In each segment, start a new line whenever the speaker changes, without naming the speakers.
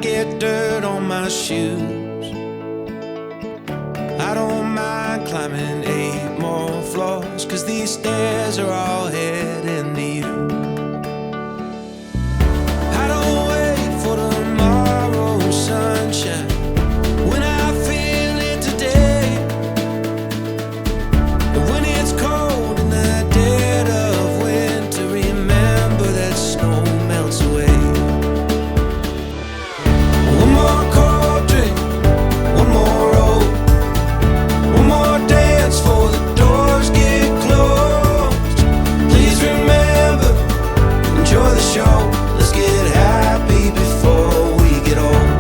get dirt on my shoes. I don't mind climbing 8 more floors, 'cause these stairs are all heading to you. I don't wait for tomorrow's sunshine when I feel it today. And when it's cold in the dead of winter, remember that snow melts away. One more cold drink, one more roll, one more dance before the doors get closed. Please remember, enjoy the show. Let's get happy before we get old.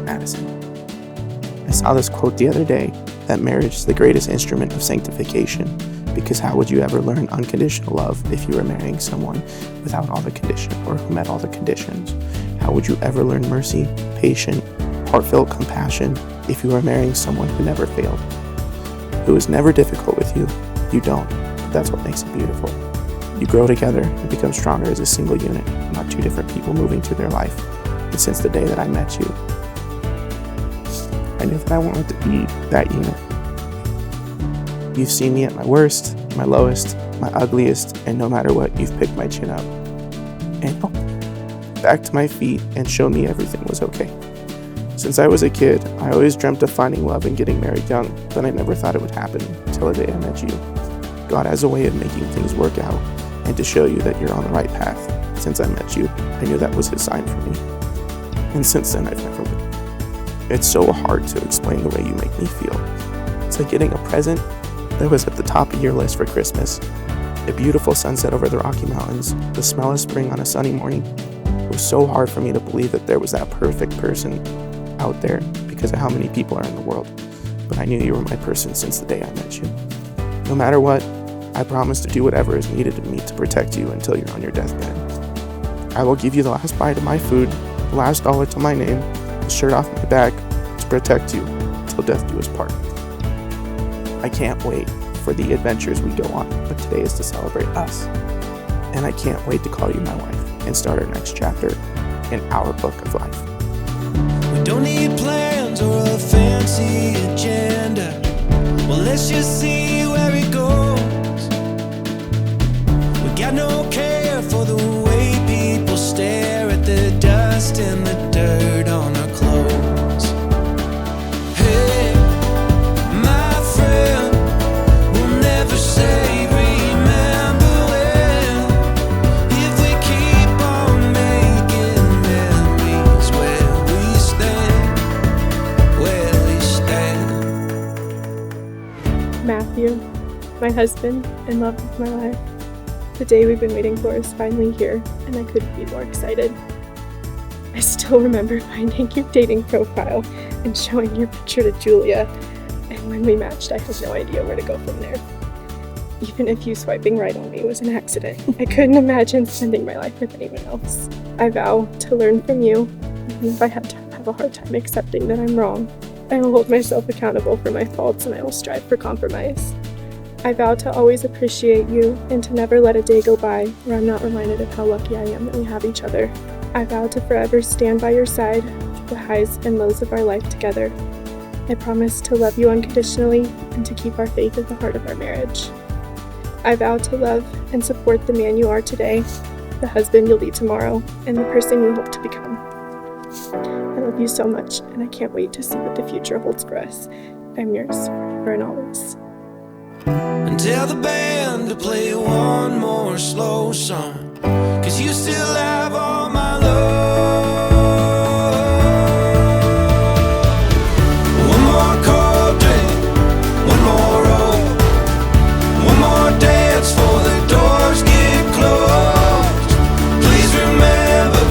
Madison. I saw this quote the other day, that marriage is the greatest instrument of sanctification, because how would you ever learn unconditional love if you were marrying someone without all the conditions, or who met all the conditions? How would you ever learn mercy, patience, heartfelt compassion if you were marrying someone who never failed, who is never difficult with you? You don't. That's what makes it beautiful. You grow together and become stronger as a single unit, not two different people moving through their life. And since the day that I met you, I knew that I wanted to be that unit. You've seen me at my worst, my lowest, my ugliest, and no matter what, you've picked my chin up and back to my feet and shown me everything was okay. Since I was a kid, I always dreamt of finding love and getting married young, but I never thought it would happen until the day I met you. God has a way of making things work out and to show you that you're on the right path. Since I met you, I knew that was his sign for me. And since then, I've never looked. It's so hard to explain the way you make me feel. It's like getting a present that was at the top of your list for Christmas. A beautiful sunset over the Rocky Mountains, the smell of spring on a sunny morning. It was so hard for me to believe that there was that perfect person out there because of how many people are in the world. But I knew you were my person since the day I met you. No matter what, I promise to do whatever is needed of me to protect you until you're on your deathbed. I will give you the last bite of my food, the last dollar to my name, the shirt off my back to protect you till death do us part. I can't wait for the adventures we go on, but today is to celebrate us. And I can't wait to call you my wife and start our next chapter in our book of life.
We don't need plans or a fancy agenda. Well, let's just see where it goes. We got no care for the way people stare at the dust and the dirt on our clothes. Hey, my friend, we'll never say remember when, if we keep on making memories where we stand.
Matthew, my husband and love of my life. The day we've been waiting for is finally here, and I couldn't be more excited. I still remember finding your dating profile and showing your picture to Julia, and when we matched, I had no idea where to go from there. Even if you swiping right on me was an accident, I couldn't imagine spending my life with anyone else. I vow to learn from you, even if I have a hard time accepting that I'm wrong. I will hold myself accountable for my faults, and I will strive for compromise. I vow to always appreciate you and to never let a day go by where I'm not reminded of how lucky I am that we have each other. I vow to forever stand by your side through the highs and lows of our life together. I promise to love you unconditionally and to keep our faith at the heart of our marriage. I vow to love and support the man you are today, the husband you'll be tomorrow, and the person you hope to become. I love you so much, and I can't wait to see what the future holds for us. I'm yours forever and always.
And tell the band to play one more slow song, 'cause you still have all my love. One more cold drink, one more roll, one more dance before the doors get closed. Please remember,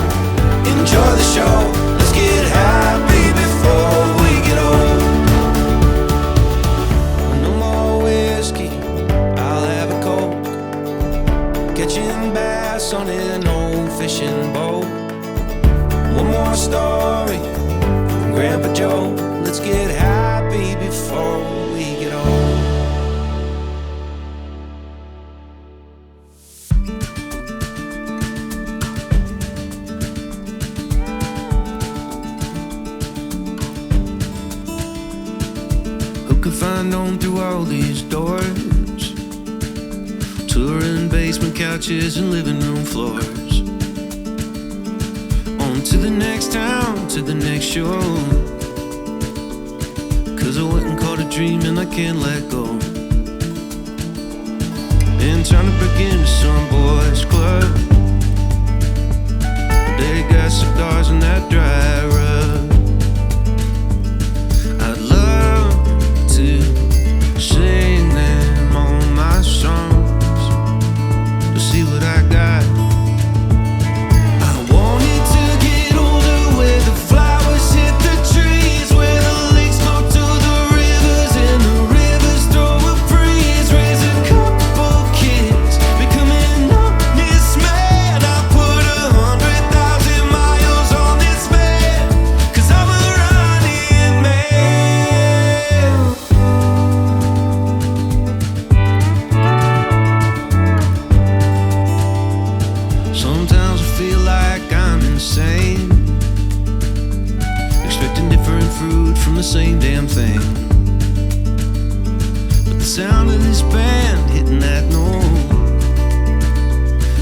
enjoy the show. Let's get happy before we get old. No more whiskey, I'll have a Coke. Catching bass on an old fishing boat. One more story from Grandpa Joe. Let's get happy before we get old. find on through all these doors, touring basement couches and living room floors. On to the next town, to the next show, 'cause I went and caught a dream and I can't let go. And trying to break into some boys club, they got cigars in that dry rub. I'd love to sing them all my songs, to see what I got. I wanted to get older, where the flowers hit the trees, where the lakes go to the rivers and the rivers throw a breeze. Raise a couple kids, becoming honest man. I put 100,000 miles on this man, 'cause I'm a running man. Sometimes I feel like I'm insane, expecting different fruit from the same damn thing. But the sound of this band hitting that note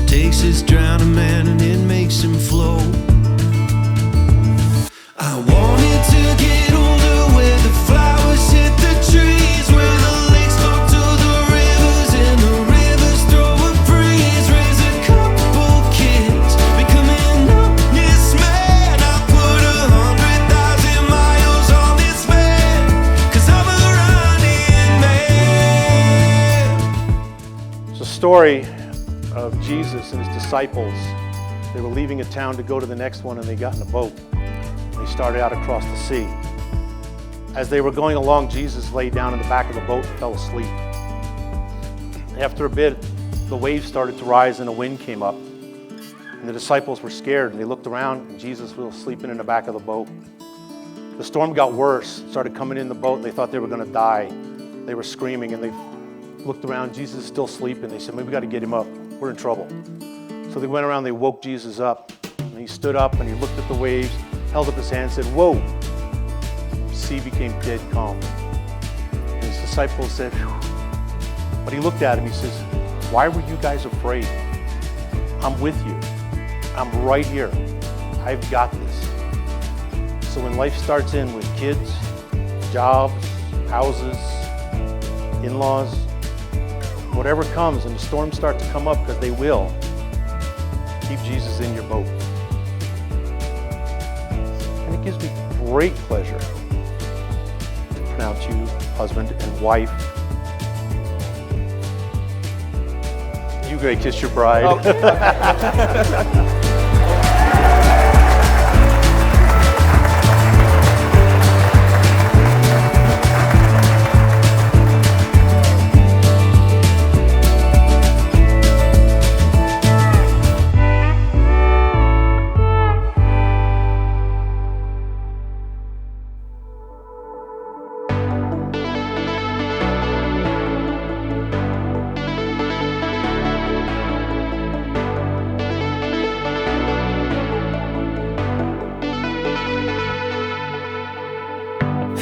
takes this drowning man and it makes him float. I wanted to get older, where the flowers hit the trees, where the lakes go to the rivers and the rivers throw a breeze. Raise a couple kids, becoming honest man. I put 100,000 miles on this man, 'cause I'm a running man.
It's a story of Jesus and his disciples. They were leaving a town to go to the next one, and they got in a boat. They started out across the sea. As they were going along, Jesus lay down in the back of the boat and fell asleep. After a bit, the waves started to rise and a wind came up. And the disciples were scared, and they looked around, and Jesus was sleeping in the back of the boat. The storm got worse, started coming in the boat, and they thought they were going to die. They were screaming, and they looked around. Jesus is still sleeping. They said, "Maybe we got to get him up. We're in trouble." So they went around, they woke Jesus up, and he stood up and he looked at the waves, held up his hand and said, "Whoa." The sea became dead calm. And his disciples said, "Phew." But he looked at him, he says, "Why were you guys afraid? I'm with you. I'm right here. I've got this." So when life starts in with kids, jobs, houses, in-laws, whatever comes, and the storms start to come up, because they will, keep Jesus in your boat. And it gives me great pleasure to pronounce you husband and wife. You go kiss your bride.
Oh.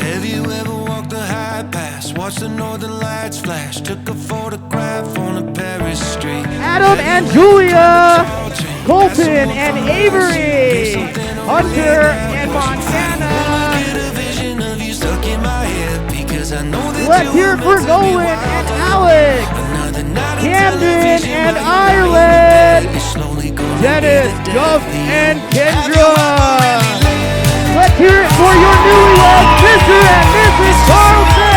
Have you ever walked the high pass, watched the northern lights flash, took a photograph on a Paris street?
Adam and Julia, Colton and Avery, Hunter and Montana. Let's hear it for Nolan and Alex, Camden and Ireland, Dennis, Duff and Kendra. Let's hear it for your newlyweds, Mr. and Mrs. Carlson.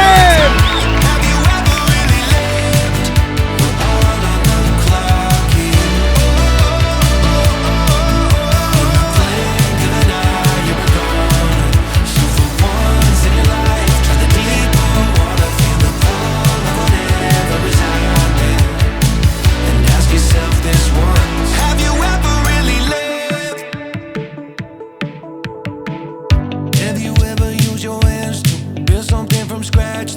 Have you ever used your hands to build something from scratch?